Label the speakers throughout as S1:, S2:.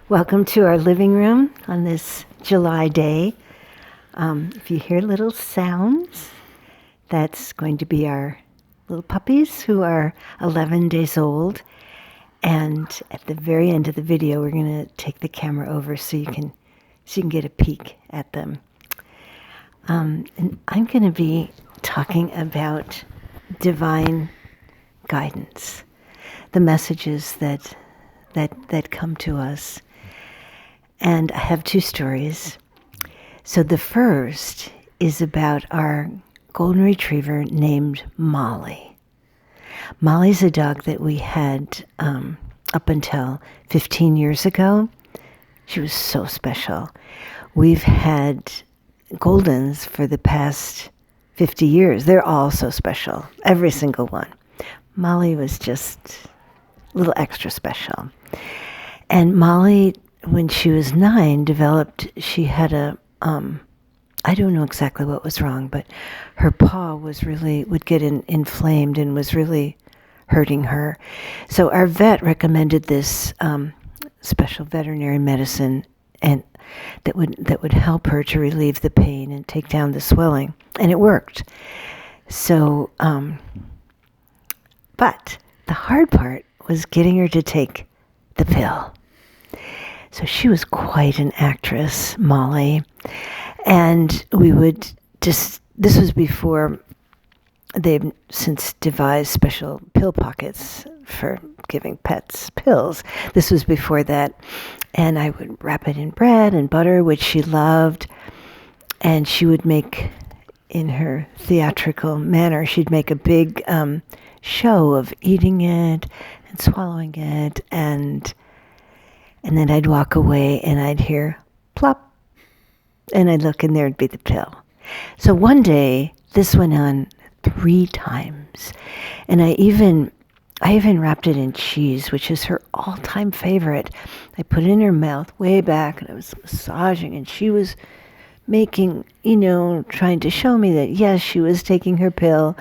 S1: Welcome to our living room on this July day. If you hear little sounds, that's going to be our little puppies who are 11 days old. And at the very end of the video, we're going to take the camera over so you can get a peek at them. And I'm going to be talking about divine guidance, the messages that come to us. And I have two stories. So the first is about our golden retriever named Molly. Molly's a dog that we had up until 15 years ago. She was so special. We've had Goldens for the past 50 years. They're all so special, every single one. Molly was just a little extra special. And Molly, when she was 9, she had I don't know exactly what was wrong, but her paw would get inflamed and was really hurting her. So our vet recommended this special veterinary medicine and that would help her to relieve the pain and take down the swelling. And it worked. So, but the hard part was getting her to take the pill. So she was quite an actress, Molly. And we would this was before they've since devised special pill pockets for giving pets pills. This was before that. And I would wrap it in bread and butter, which she loved. And she would make, in her theatrical manner, she'd make a big show of eating it and swallowing it. And then I'd walk away and I'd hear plop. And I'd look and there'd be the pill. So one day, this went on 3 times. And I even wrapped it in cheese, which is her all-time favorite. I put it in her mouth way back, and I was massaging, and she was making, trying to show me that, yes, she was taking her pill.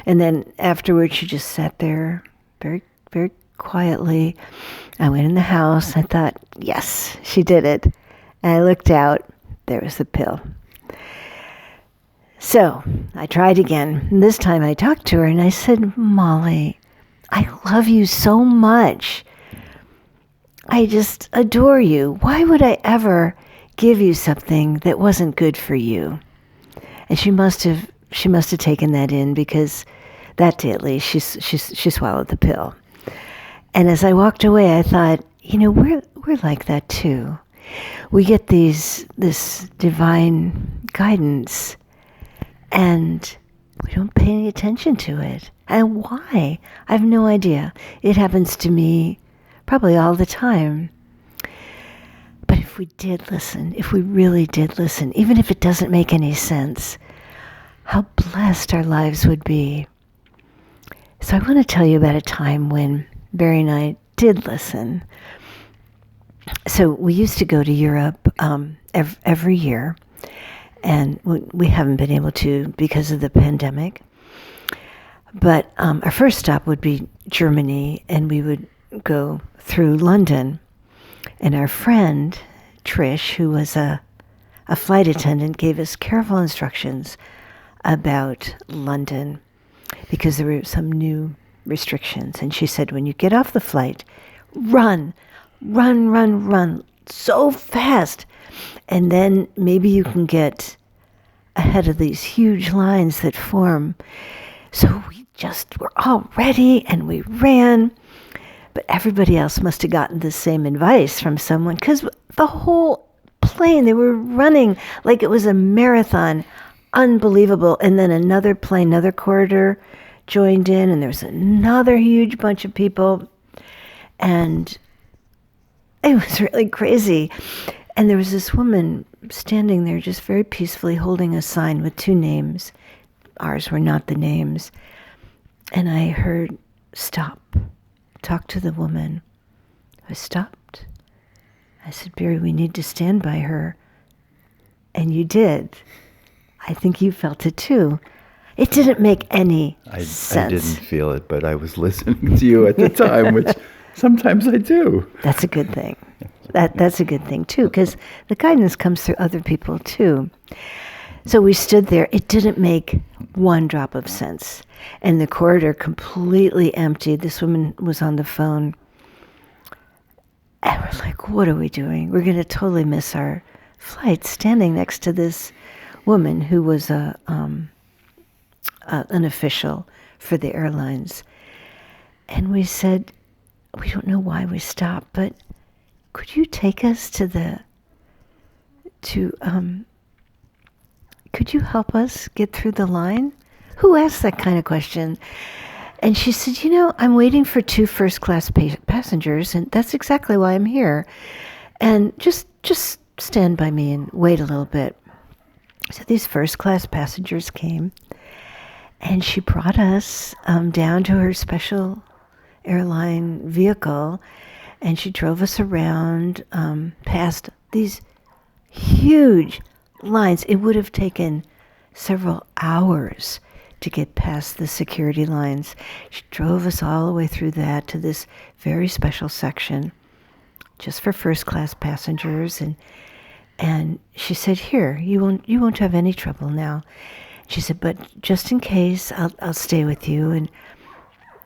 S1: And then afterwards, she just sat there very, very quietly. I went in the house. I thought, yes, she did it. And I looked out. There was the pill. So I tried again. And this time I talked to her and I said, Molly, I love you so much. I just adore you. Why would I ever give you something that wasn't good for you? And she must have taken that in, because that day at least she swallowed the pill. And as I walked away, I thought, we're like that too. We get this divine guidance, and we don't pay any attention to it. And why? I have no idea. It happens to me probably all the time. But if we did listen, if we really did listen, even if it doesn't make any sense, how blessed our lives would be. So I want to tell you about a time when Barry and I did listen. So we used to go to Europe every year, and we haven't been able to because of the pandemic. But our first stop would be Germany, and we would go through London. And our friend, Trish, who was a flight attendant, gave us careful instructions about London because there were some new restrictions. And she said, when you get off the flight, run so fast. And then maybe you can get ahead of these huge lines that form. So we just were all ready and we ran. But everybody else must have gotten the same advice from someone, because the whole plane, they were running like it was a marathon. Unbelievable. And then another plane, another corridor joined in, and there was another huge bunch of people. And it was really crazy. And there was this woman standing there just very peacefully holding a sign with 2 names. Ours were not the names. And I heard, stop, talk to the woman. I stopped. I said, Barry, we need to stand by her. And you did. I think you felt it too. It didn't make any sense.
S2: I didn't feel it, but I was listening to you at the time, which sometimes I do.
S1: That's a good thing. That's a good thing too, because the guidance comes through other people too. So we stood there. It didn't make one drop of sense. And the corridor completely emptied. This woman was on the phone. And we're like, what are we doing? We're going to totally miss our flight standing next to this woman who was an official for the airlines. And we said, we don't know why we stopped, but could you take us could you help us get through the line? Who asked that kind of question? And she said, I'm waiting for 2 first-class passengers, and that's exactly why I'm here. And just stand by me and wait a little bit. So these first-class passengers came, and she brought us down to her special airline vehicle, and she drove us around past these huge lines. It would have taken several hours to get past the security lines. She drove us all the way through that to this very special section just for first-class passengers, and she said, here, you won't have any trouble now. She said, but just in case, I'll stay with you. And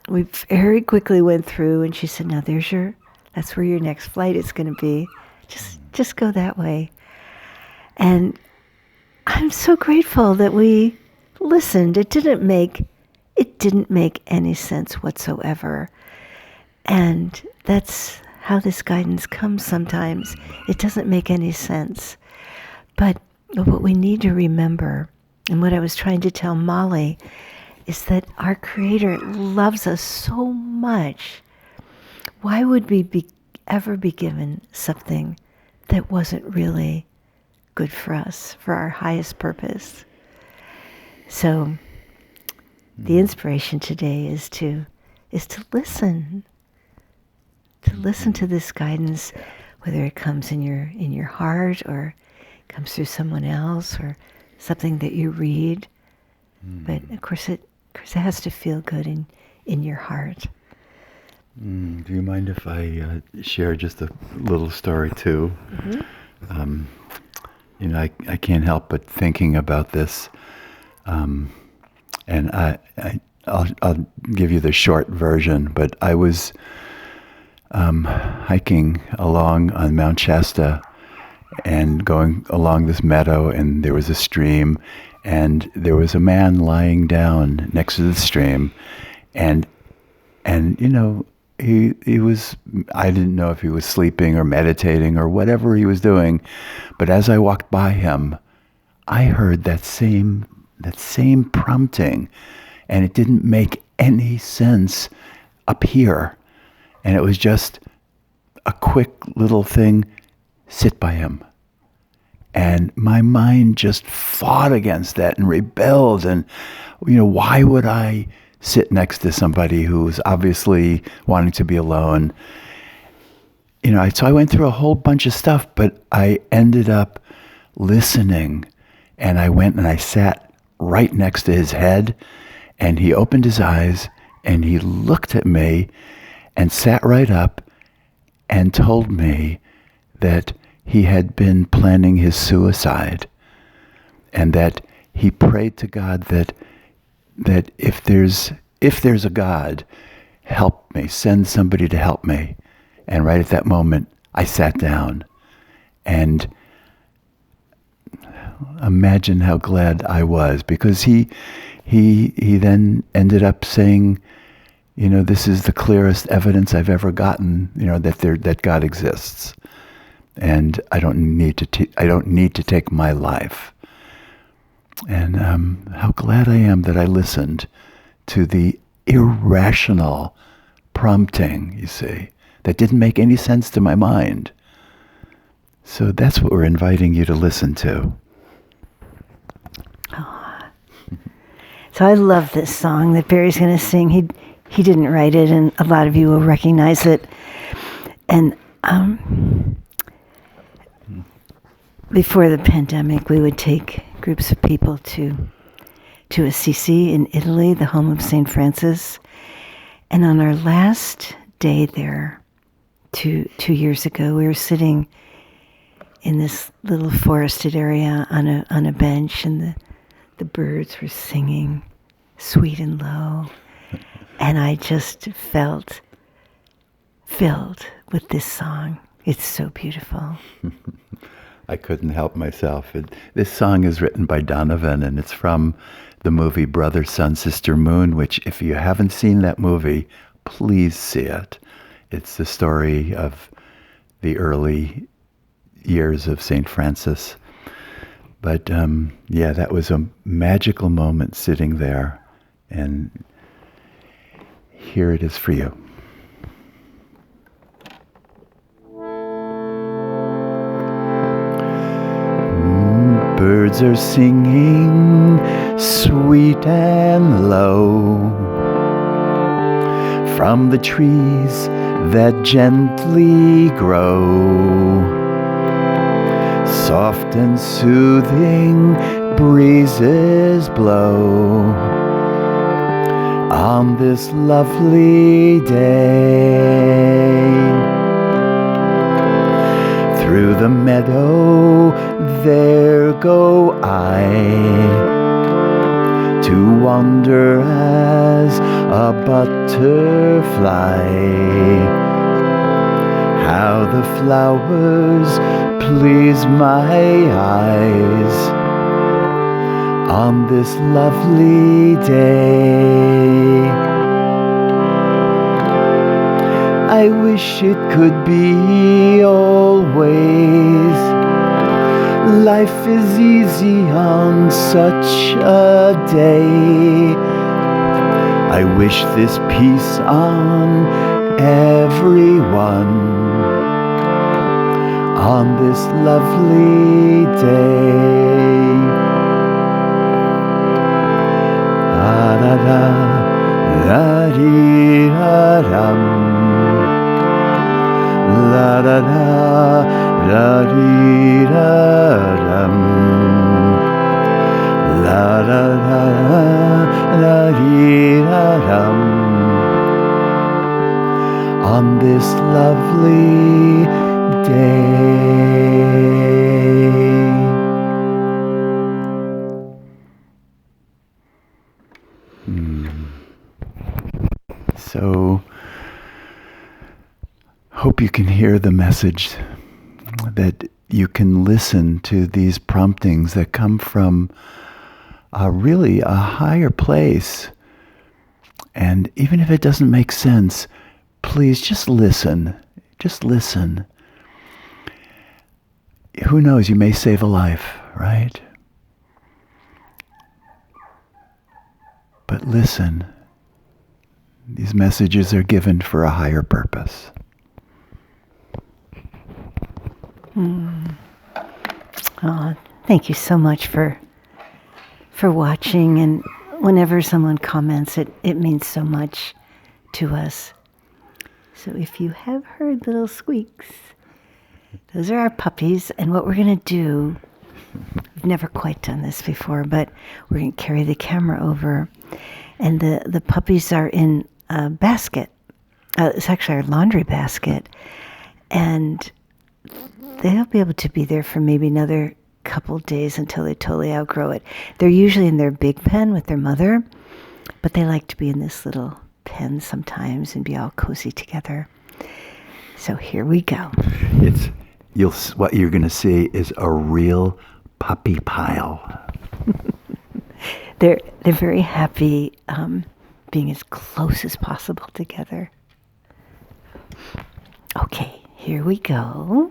S1: we very quickly went through, and she said, now that's where your next flight is going to be. Just go that way. And I'm so grateful that we listened. It didn't make any sense whatsoever. And that's how this guidance comes sometimes. It doesn't make any sense. But what we need to remember, and what I was trying to tell Molly, is that our Creator loves us so much. Why would we ever be given something that wasn't really good for us, for our highest purpose? So the inspiration today is to listen. To listen to this guidance, whether it comes in your heart or comes through someone else or something that you read. But of course it has to feel good in your heart.
S2: Do you mind if I share just a little story too? Mm-hmm. I can't help but thinking about this, and I'll give you the short version. But I was hiking along on Mount Shasta and going along this meadow, and there was a stream, and there was a man lying down next to the stream, and he was, I didn't know if he was sleeping or meditating or whatever he was doing, but as I walked by him, I heard that same prompting, and it didn't make any sense up here. And it was just a quick little thing, sit by him. And my mind just fought against that and rebelled. And, why would I sit next to somebody who's obviously wanting to be alone? So I went through a whole bunch of stuff, but I ended up listening. And I went and I sat right next to his head, and he opened his eyes and he looked at me and sat right up and told me that he had been planning his suicide, and that he prayed to God that if there's a God, help me, send somebody to help me. And right at that moment, I sat down, and imagine how glad I was, because he then ended up saying, this is the clearest evidence I've ever gotten, that God exists, and I don't need to take my life. And how glad I am that I listened to the irrational prompting, you see, that didn't make any sense to my mind. So that's what we're inviting you to listen to.
S1: Oh. So I love this song that Barry's going to sing. He didn't write it, and a lot of you will recognize it. And before the pandemic, we would take groups of people to Assisi in Italy, the home of St. Francis. And on our last day there, two years ago. We were sitting in this little forested area on a bench, and the birds were singing sweet and low, and I just felt filled with this song. It's so beautiful.
S2: I couldn't help myself. This song is written by Donovan, and it's from the movie Brother, Sun, Sister, Moon, which, if you haven't seen that movie, please see it. It's the story of the early years of St. Francis. But that was a magical moment sitting there, and here it is for you. Birds are singing sweet and low from the trees that gently grow. Soft and soothing breezes blow on this lovely day. Through the meadow there go I to wander as a butterfly. How the flowers please my eyes on this lovely day. I wish it could be always. Life is easy on such a day. I wish this peace on everyone on this lovely day. Da-da-da, da-dee-da-dum. La-da-da, da-dee-da-dum. La-da-da, da-dee-da-dum. On this lovely day. So, hope you can hear the message, that you can listen to these promptings that come from really a higher place. And even if it doesn't make sense, please just listen. Just listen. Who knows, you may save a life, right? But listen. These messages are given for a higher purpose.
S1: Oh, thank you so much for watching. And whenever someone comments, it means so much to us. So if you have heard little squeaks, those are our puppies. And what we're going to do, we've never quite done this before, but we're going to carry the camera over. And the puppies are in a basket. It's actually our laundry basket. And they'll be able to be there for maybe another couple days until they totally outgrow it. They're usually in their big pen with their mother, but they like to be in this little pen sometimes and be all cozy together. So here we go. What you're going to see is a real puppy pile. They're very happy being as close as possible together. Okay, here we go.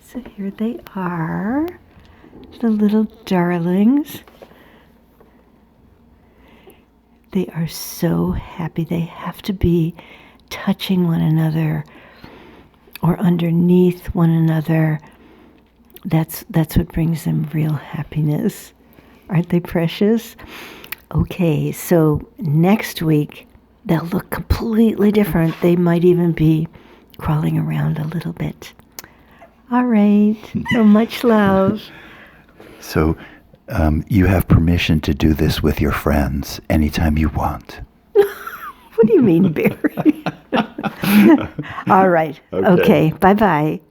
S1: So here they are, the little darlings. They are so happy. They have to be touching one another or underneath one another. That's what brings them real happiness. Aren't they precious? Okay, so next week they'll look completely different. They might even be crawling around a little bit. All right, so much love.
S2: So You have permission to do this with your friends anytime you want.
S1: What do you mean, Barry? All right. Okay. Bye-bye.